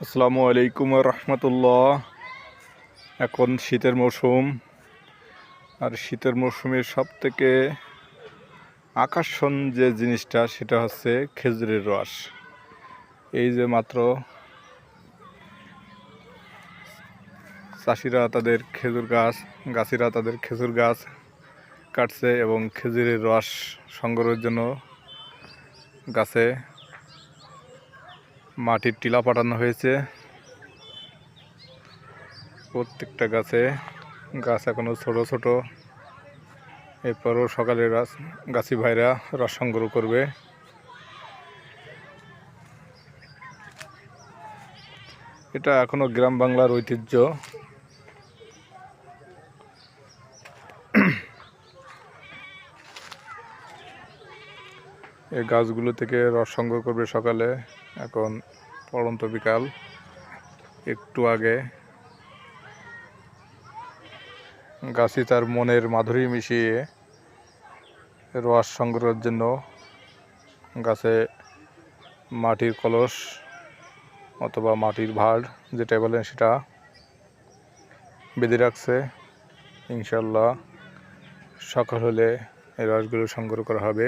আসসালামু আলাইকুম রহমতুল্লাহ। এখন শীতের মৌসুম, আর শীতের মৌসুমের সবথেকে আকর্ষণ যে জিনিসটা সেটা হচ্ছে খেজুরের রস। এই যে মাত্র চাষিরা তাদের গাছিরা তাদের খেজুর গাছ কাটছে এবং খেজুরের রস সংগ্রহের জন্য গাছে মাটির টিলা পাঠানো হয়েছে। প্রত্যেকটা গাছ এখনো ছোট ছোট। এরপরও সকালে গাছি ভাইরা রস সংগ্রহ করবে। এটা এখনো গ্রাম বাংলার ঐতিহ্য। এই গাছগুলো থেকে রস সংগ্রহ করবে সকালে। এখন পড়ন্ত বিকাল, একটু আগে গাছি তার মনের মাধুরী মিশিয়ে রস সংগ্রহের জন্য গাছে মাটির কলস অথবা মাটির ভাঁড় যেটা বলেন সেটা বেঁধে রাখছে। ইনশাল্লাহ সকাল হলে এই রসগুলো সংগ্রহ করা হবে।